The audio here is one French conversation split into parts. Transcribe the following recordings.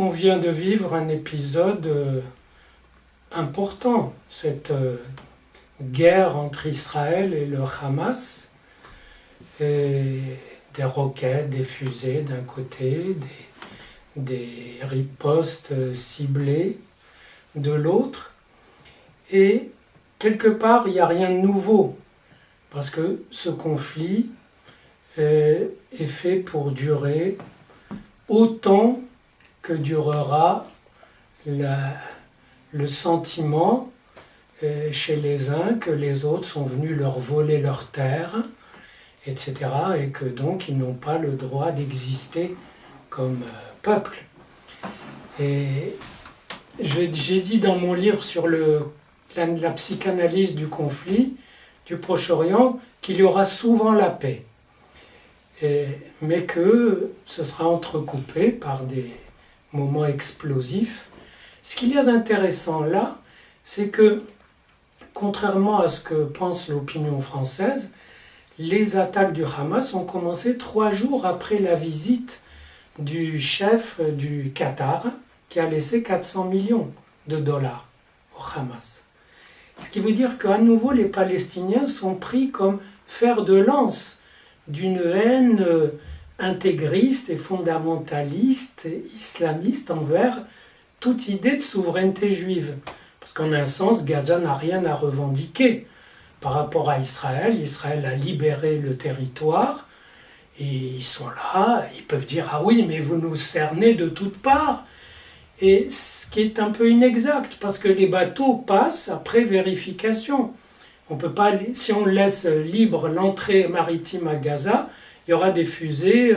on vient de vivre un épisode important, cette guerre entre Israël et le Hamas, et des roquettes, des fusées d'un côté, des ripostes ciblées de l'autre, et quelque part il n'y a rien de nouveau, parce que ce conflit est fait pour durer autant que durera le sentiment chez les uns que les autres sont venus leur voler leurs terres, etc., et que donc ils n'ont pas le droit d'exister comme peuple. Et j'ai dit dans mon livre sur la psychanalyse du conflit du Proche-Orient qu'il y aura souvent la paix, mais que ce sera entrecoupé par des moments explosifs. Ce qu'il y a d'intéressant là, c'est que, contrairement à ce que pense l'opinion française, les attaques du Hamas ont commencé 3 jours après la visite du chef du Qatar, qui a laissé 400 millions de dollars au Hamas. Ce qui veut dire qu'à nouveau, les Palestiniens sont pris comme fer de lance d'une haine intégriste et fondamentaliste et islamiste envers toute idée de souveraineté juive. Parce qu'en un sens, Gaza n'a rien à revendiquer par rapport à Israël. Israël a libéré le territoire et ils sont là, ils peuvent dire « Ah oui, mais vous nous cernez de toutes parts ». Et ce qui est un peu inexact, parce que les bateaux passent après vérification. On peut pas, si on laisse libre l'entrée maritime à Gaza, il y aura des fusées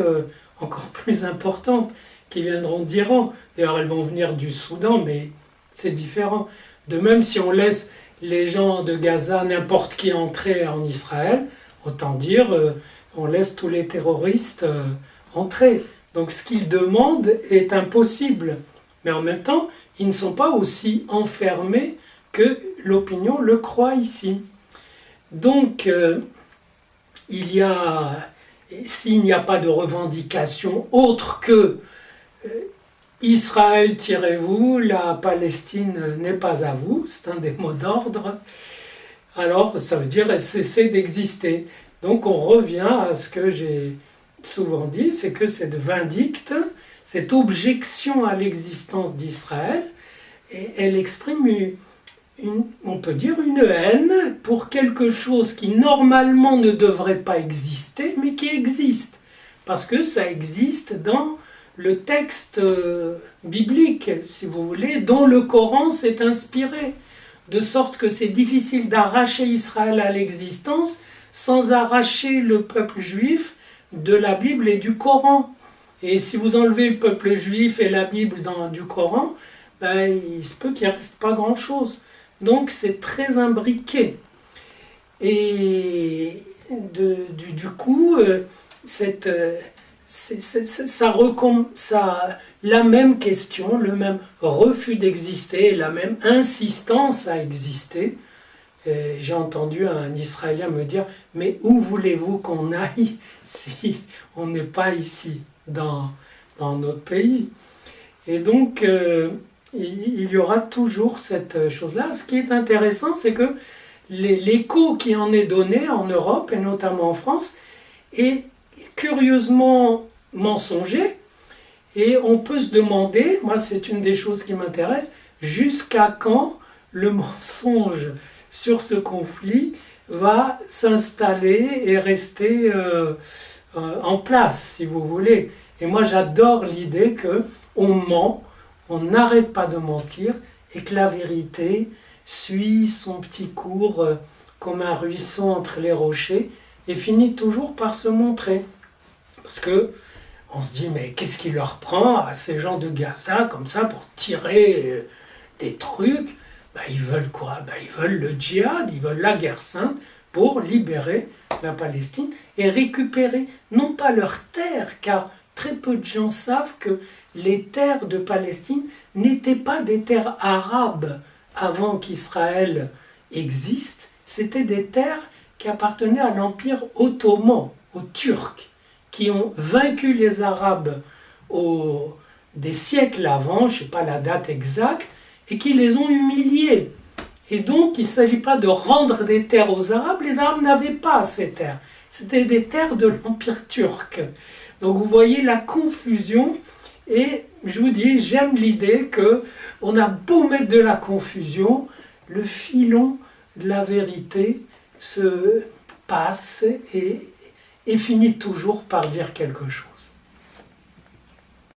encore plus importantes qui viendront d'Iran. D'ailleurs, elles vont venir du Soudan, mais c'est différent. De même, si on laisse les gens de Gaza, n'importe qui entrer en Israël, autant dire, on laisse tous les terroristes entrer. Donc ce qu'ils demandent est impossible. Mais en même temps, ils ne sont pas aussi enfermés que l'opinion le croit ici. Donc, s'il n'y a pas de revendication autre que Israël, tirez-vous, la Palestine n'est pas à vous, c'est un des mots d'ordre, alors ça veut dire cesser d'exister. Donc on revient à ce que j'ai souvent dit, c'est que cette vindicte, cette objection à l'existence d'Israël, elle exprime on peut dire une haine pour quelque chose qui normalement ne devrait pas exister, mais qui existe. Parce que ça existe dans le texte biblique, si vous voulez, dont le Coran s'est inspiré. De sorte que c'est difficile d'arracher Israël à l'existence sans arracher le peuple juif de la Bible et du Coran. Et si vous enlevez le peuple juif et la Bible du Coran, il se peut qu'il ne reste pas grand-chose. Donc c'est très imbriqué. Et du coup, la même question, le même refus d'exister, la même insistance à exister. J'ai entendu un Israélien me dire « Mais où voulez-vous qu'on aille si on n'est pas ici, dans notre pays ?» Et donc, il y aura toujours cette chose-là. Ce qui est intéressant, c'est que l'écho qui en est donné en Europe, et notamment en France, est curieusement mensonger. Et on peut se demander, moi c'est une des choses qui m'intéresse, jusqu'à quand le mensonge sur ce conflit va s'installer et rester en place, si vous voulez. Et moi j'adore l'idée qu'on ment, on n'arrête pas de mentir et que la vérité suit son petit cours comme un ruisseau entre les rochers et finit toujours par se montrer. Parce que on se dit, mais qu'est-ce qui leur prend à ces gens de Gaza comme ça pour tirer des trucs? Ils veulent quoi? Ils veulent le djihad, ils veulent la guerre sainte pour libérer la Palestine et récupérer non pas leurs terres, car très peu de gens savent que les terres de Palestine n'étaient pas des terres arabes avant qu'Israël existe, c'était des terres qui appartenaient à l'Empire ottoman, aux Turcs, qui ont vaincu les Arabes au des siècles avant, je ne sais pas la date exacte, et qui les ont humiliés. Et donc, il ne s'agit pas de rendre des terres aux Arabes, les Arabes n'avaient pas ces terres. C'était des terres de l'Empire turc. Donc vous voyez la confusion, et je vous dis, j'aime l'idée qu'on a beau mettre de la confusion, le filon de la vérité se passe et finit toujours par dire quelque chose.